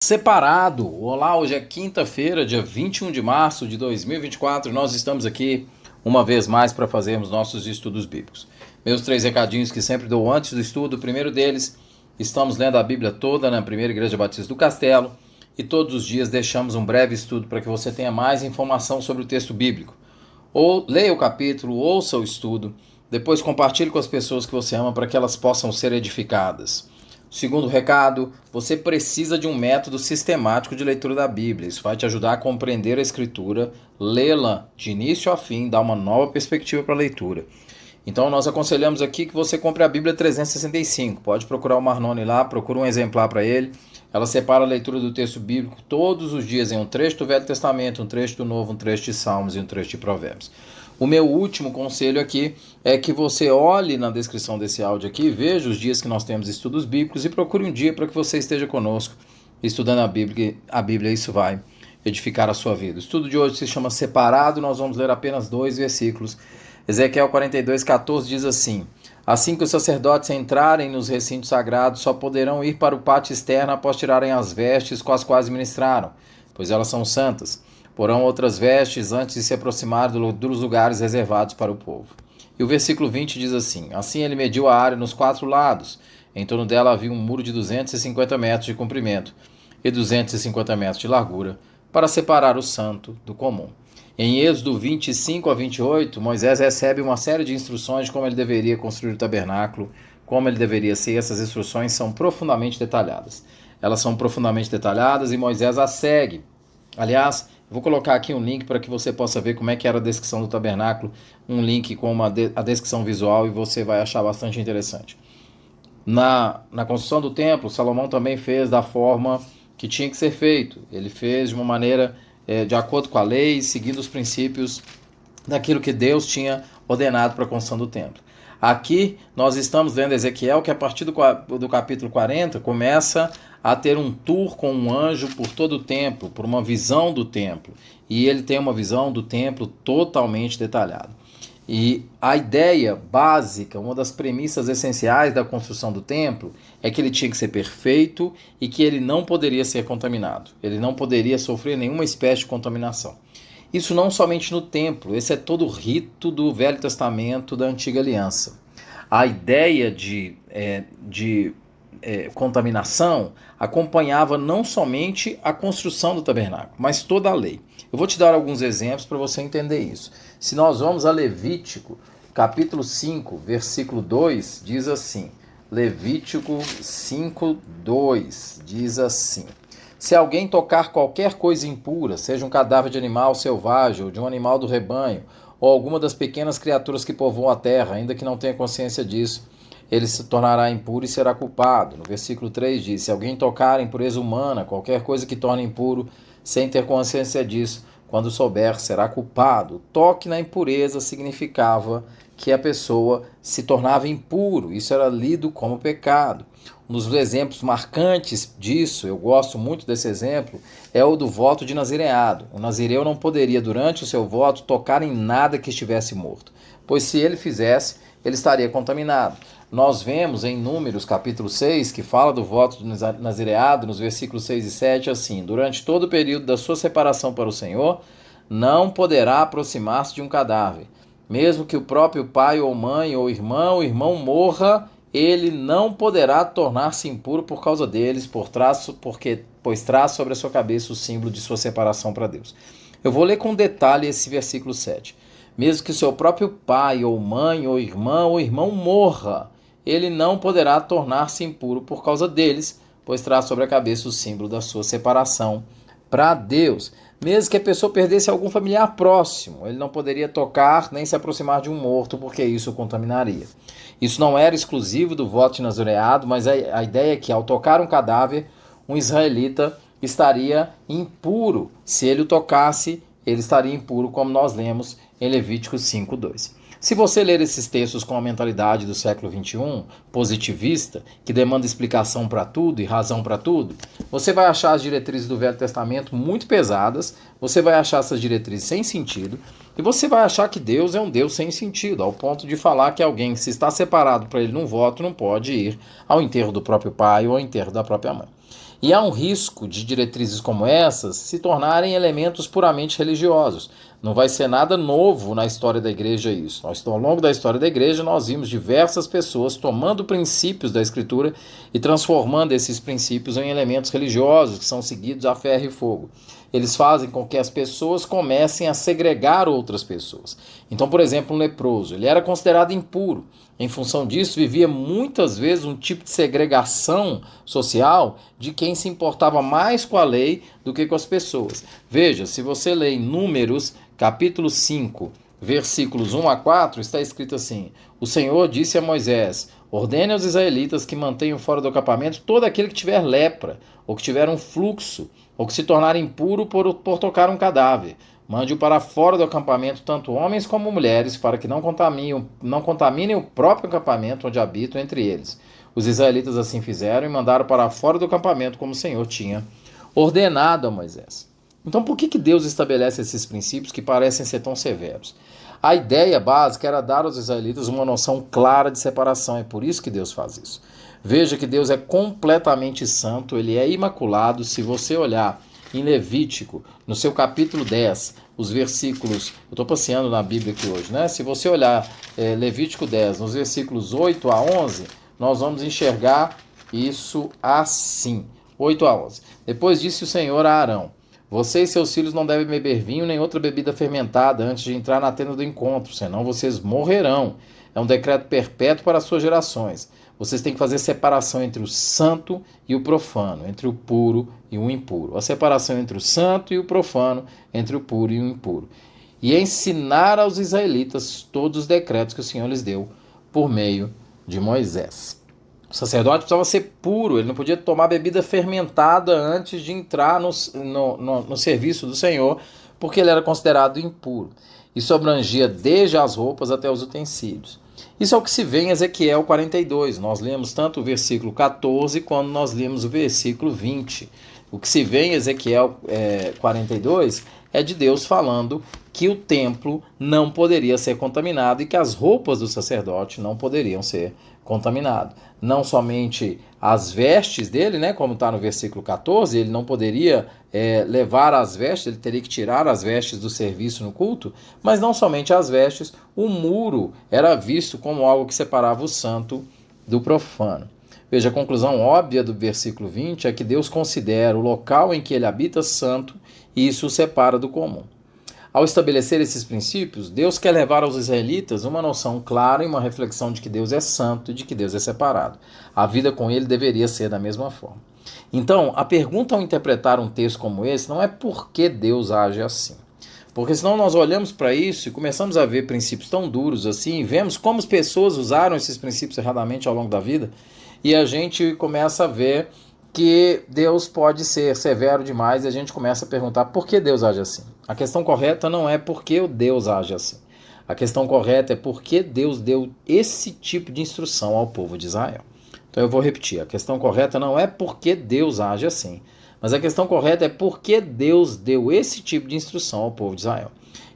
Separado. Olá, hoje é quinta-feira, dia 21 de março de 2024. Nós estamos aqui uma vez mais para fazermos nossos estudos bíblicos. Meus 3 recadinhos que sempre dou antes do estudo. O primeiro deles, estamos lendo a Bíblia toda na Primeira Igreja Batista do Castelo e todos os dias deixamos um breve estudo para que você tenha mais informação sobre o texto bíblico. Ou leia o capítulo, ouça o estudo, depois compartilhe com as pessoas que você ama para que elas possam ser edificadas. Segundo recado, você precisa de um método sistemático de leitura da Bíblia. Isso vai te ajudar a compreender a Escritura, lê-la de início a fim, dar uma nova perspectiva para a leitura. Então nós aconselhamos aqui que você compre a Bíblia 365. Pode procurar o Marnone lá, procura um exemplar para ele. Ela separa a leitura do texto bíblico todos os dias em um trecho do Velho Testamento, um trecho do Novo, um trecho de Salmos e um trecho de Provérbios. O meu último conselho aqui é que você olhe na descrição desse áudio aqui, veja os dias que nós temos estudos bíblicos e procure um dia para que você esteja conosco estudando a Bíblia, isso vai edificar a sua vida. O estudo de hoje se chama Separado, nós vamos ler apenas 2 versículos. Ezequiel 42:14 diz assim: Assim que os sacerdotes entrarem nos recintos sagrados, só poderão ir para o pátio externo após tirarem as vestes com as quais ministraram, pois elas são santas. Porão outras vestes antes de se aproximar dos lugares reservados para o povo. E o versículo 20 diz assim: Assim ele mediu a área nos 4 lados. Em torno dela havia um muro de 250 metros de comprimento e 250 metros de largura, para separar o santo do comum. Em Êxodo 25 a 28, Moisés recebe uma série de instruções de como ele deveria construir o tabernáculo, como ele deveria ser. Essas instruções são profundamente detalhadas. Elas são profundamente detalhadas e Moisés as segue. Aliás, vou colocar aqui um link para que você possa ver como é que era a descrição do tabernáculo, um link com a descrição visual, e você vai achar bastante interessante. Na construção do templo, Salomão também fez da forma que tinha que ser feito. Ele fez de uma maneira de acordo com a lei, seguindo os princípios daquilo que Deus tinha ordenado para a construção do templo. Aqui nós estamos lendo Ezequiel, que a partir do capítulo 40 começa a ter um tour com um anjo por todo o templo, por uma visão do templo. E ele tem uma visão do templo totalmente detalhada. E a ideia básica, uma das premissas essenciais da construção do templo, é que ele tinha que ser perfeito e que ele não poderia ser contaminado. Ele não poderia sofrer nenhuma espécie de contaminação. Isso não somente no templo, esse é todo o rito do Velho Testamento, da Antiga Aliança. A ideia de contaminação acompanhava não somente a construção do tabernáculo, mas toda a lei. Eu vou te dar alguns exemplos para você entender isso. Se nós vamos a Levítico, capítulo 5, versículo 2, diz assim, Levítico 5, 2, diz assim: Se alguém tocar qualquer coisa impura, seja um cadáver de animal selvagem ou de um animal do rebanho, ou alguma das pequenas criaturas que povoam a terra, ainda que não tenha consciência disso, ele se tornará impuro e será culpado. No versículo 3 diz: Se alguém tocar impureza humana, qualquer coisa que torne impuro, sem ter consciência disso, quando souber, será culpado. O toque na impureza significava que a pessoa se tornava impuro. Isso era lido como pecado. Um dos exemplos marcantes disso, eu gosto muito desse exemplo, é o do voto de nazireado. O nazireu não poderia, durante o seu voto, tocar em nada que estivesse morto, pois se ele fizesse, ele estaria contaminado. Nós vemos em Números, capítulo 6, que fala do voto do nazireado, nos versículos 6 e 7, assim: Durante todo o período da sua separação para o Senhor, não poderá aproximar-se de um cadáver. Mesmo que o próprio pai ou mãe ou o irmão morra, ele não poderá tornar-se impuro por causa deles, pois traz sobre a sua cabeça o símbolo de sua separação para Deus. Eu vou ler com detalhe esse versículo 7. Mesmo que o seu próprio pai ou mãe ou irmão morra, ele não poderá tornar-se impuro por causa deles, pois traz sobre a cabeça o símbolo da sua separação para Deus. Mesmo que a pessoa perdesse algum familiar próximo, ele não poderia tocar nem se aproximar de um morto, porque isso o contaminaria. Isso não era exclusivo do voto de nazireado, mas a ideia é que ao tocar um cadáver, um israelita estaria impuro. Se ele o tocasse, ele estaria impuro, como nós lemos em Levítico 5:2. Se você ler esses textos com a mentalidade do século XXI, positivista, que demanda explicação para tudo e razão para tudo, você vai achar as diretrizes do Velho Testamento muito pesadas, você vai achar essas diretrizes sem sentido, e você vai achar que Deus é um Deus sem sentido, ao ponto de falar que alguém, se está separado para ele num voto, não pode ir ao enterro do próprio pai ou ao enterro da própria mãe. E há um risco de diretrizes como essas se tornarem elementos puramente religiosos. Não vai ser nada novo na história da igreja isso. Ao longo da história da igreja, nós vimos diversas pessoas tomando princípios da Escritura e transformando esses princípios em elementos religiosos que são seguidos a ferro e fogo. Eles fazem com que as pessoas comecem a segregar outras pessoas. Então, por exemplo, um leproso, ele era considerado impuro. Em função disso, vivia muitas vezes um tipo de segregação social de quem se importava mais com a lei do que com as pessoas. Veja, se você lê em Números, capítulo 5, versículos 1 a 4, está escrito assim: O Senhor disse a Moisés: ordene aos israelitas que mantenham fora do acampamento todo aquele que tiver lepra, ou que tiver um fluxo, ou que se tornar impuro por tocar um cadáver. Mande-o para fora do acampamento, tanto homens como mulheres, para que não contaminem o próprio acampamento onde habitam entre eles. Os israelitas assim fizeram e mandaram para fora do acampamento, como o Senhor tinha ordenado a Moisés. Então, por que Deus estabelece esses princípios que parecem ser tão severos? A ideia básica era dar aos israelitas uma noção clara de separação, é por isso que Deus faz isso. Veja que Deus é completamente santo, ele é imaculado. Se você olhar em Levítico, no seu capítulo 10, os versículos, eu estou passeando na Bíblia aqui hoje, né? Se você olhar Levítico 10, nos versículos 8 a 11, nós vamos enxergar isso assim, 8 a 11. Depois disse o Senhor a Arão: você e seus filhos não devem beber vinho nem outra bebida fermentada antes de entrar na tenda do encontro, senão vocês morrerão. É um decreto perpétuo para as suas gerações. Vocês têm que fazer separação entre o santo e o profano, entre o puro e o impuro. A separação entre o santo e o profano, entre o puro e o impuro. E ensinar aos israelitas todos os decretos que o Senhor lhes deu por meio de Moisés. O sacerdote precisava ser puro, ele não podia tomar bebida fermentada antes de entrar no serviço do Senhor, porque ele era considerado impuro. Isso abrangia desde as roupas até os utensílios. Isso é o que se vê em Ezequiel 42. Nós lemos tanto o versículo 14 quanto nós lemos o versículo 20. O que se vê em Ezequiel 42 é de Deus falando que o templo não poderia ser contaminado e que as roupas do sacerdote não poderiam ser contaminadas. Não somente as vestes dele, né, como está no versículo 14, ele não poderia levar as vestes, ele teria que tirar as vestes do serviço no culto, mas não somente as vestes, o muro era visto como algo que separava o santo do profano. Veja, a conclusão óbvia do versículo 20 é que Deus considera o local em que ele habita santo e isso o separa do comum. Ao estabelecer esses princípios, Deus quer levar aos israelitas uma noção clara e uma reflexão de que Deus é santo e de que Deus é separado. A vida com ele deveria ser da mesma forma. Então, a pergunta ao interpretar um texto como esse não é por que Deus age assim. Porque senão nós olhamos para isso e começamos a ver princípios tão duros assim, e vemos como as pessoas usaram esses princípios erradamente ao longo da vida, e a gente começa a ver que Deus pode ser severo demais e a gente começa a perguntar por que Deus age assim. A questão correta não é por que Deus age assim. A questão correta é por que Deus deu esse tipo de instrução ao povo de Israel. Então eu vou repetir, a questão correta não é por que Deus age assim, mas a questão correta é por que Deus deu esse tipo de instrução ao povo de Israel.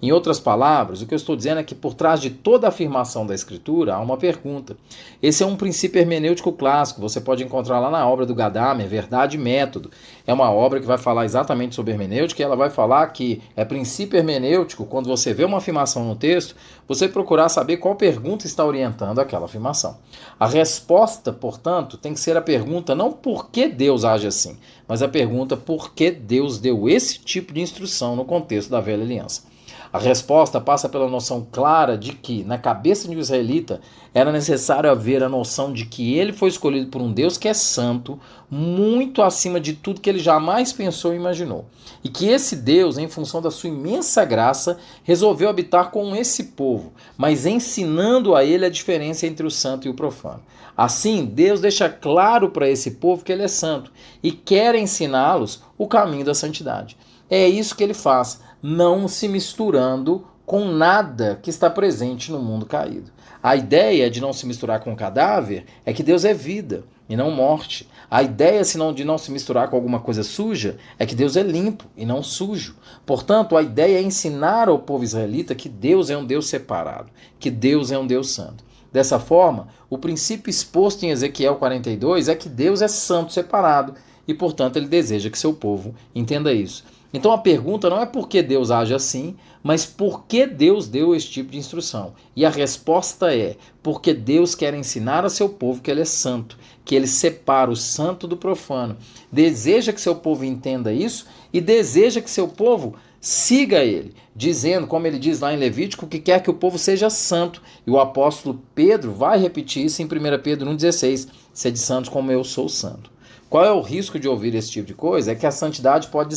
Em outras palavras, o que eu estou dizendo é que por trás de toda a afirmação da Escritura há uma pergunta. Esse é um princípio hermenêutico clássico, você pode encontrar lá na obra do Gadamer, Verdade e Método. É uma obra que vai falar exatamente sobre hermenêutica e ela vai falar que é princípio hermenêutico, quando você vê uma afirmação no texto, você procurar saber qual pergunta está orientando aquela afirmação. A resposta, portanto, tem que ser a pergunta não por que Deus age assim, mas a pergunta por que Deus deu esse tipo de instrução no contexto da velha aliança. A resposta passa pela noção clara de que, na cabeça de um israelita, era necessário haver a noção de que ele foi escolhido por um Deus que é santo, muito acima de tudo que ele jamais pensou e imaginou. E que esse Deus, em função da sua imensa graça, resolveu habitar com esse povo, mas ensinando a ele a diferença entre o santo e o profano. Assim, Deus deixa claro para esse povo que ele é santo e quer ensiná-los o caminho da santidade. É isso que ele faz, não se misturando com nada que está presente no mundo caído. A ideia de não se misturar com o cadáver é que Deus é vida e não morte. A ideia de não se misturar com alguma coisa suja é que Deus é limpo e não sujo. Portanto, a ideia é ensinar ao povo israelita que Deus é um Deus separado, que Deus é um Deus santo. Dessa forma, o princípio exposto em Ezequiel 42 é que Deus é santo separado e, portanto, ele deseja que seu povo entenda isso. Então a pergunta não é por que Deus age assim, mas por que Deus deu esse tipo de instrução. E a resposta é porque Deus quer ensinar a seu povo que ele é santo, que ele separa o santo do profano. Deseja que seu povo entenda isso e deseja que seu povo siga ele, dizendo, como ele diz lá em Levítico, que quer que o povo seja santo. E o apóstolo Pedro vai repetir isso em 1 Pedro 1,16, sede santos como eu sou santo. Qual é o risco de ouvir esse tipo de coisa? É que a santidade pode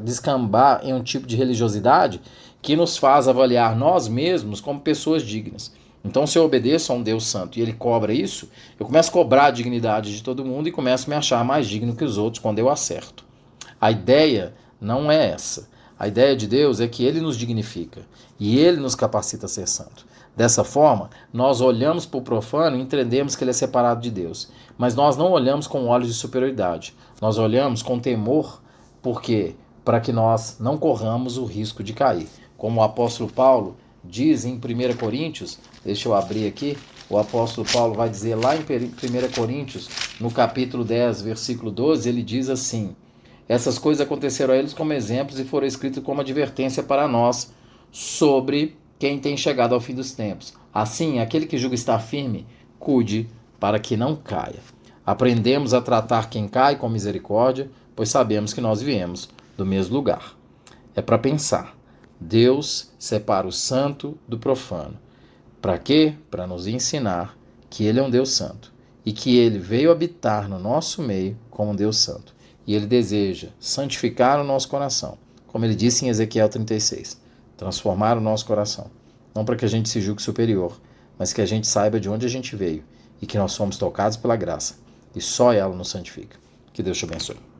descambar em um tipo de religiosidade que nos faz avaliar nós mesmos como pessoas dignas. Então, se eu obedeço a um Deus santo e ele cobra isso, eu começo a cobrar a dignidade de todo mundo e começo a me achar mais digno que os outros quando eu acerto. A ideia não é essa. A ideia de Deus é que ele nos dignifica e ele nos capacita a ser santo. Dessa forma, nós olhamos para o profano e entendemos que ele é separado de Deus. Mas nós não olhamos com olhos de superioridade. Nós olhamos com temor, porque para que nós não corramos o risco de cair. Como o apóstolo Paulo diz em 1 Coríntios, deixa eu abrir aqui, o apóstolo Paulo vai dizer lá em 1 Coríntios, no capítulo 10, versículo 12, ele diz assim: essas coisas aconteceram a eles como exemplos e foram escritas como advertência para nós sobre quem tem chegado ao fim dos tempos. Assim, aquele que julga estar firme, cuide para que não caia. Aprendemos a tratar quem cai com misericórdia, pois sabemos que nós viemos do mesmo lugar. É para pensar. Deus separa o santo do profano. Para quê? Para nos ensinar que Ele é um Deus santo e que Ele veio habitar no nosso meio como um Deus santo. E Ele deseja santificar o nosso coração, como Ele disse em Ezequiel 36. Transformar o nosso coração. Não para que a gente se julgue superior, mas que a gente saiba de onde a gente veio e que nós somos tocados pela graça. E só ela nos santifica. Que Deus te abençoe.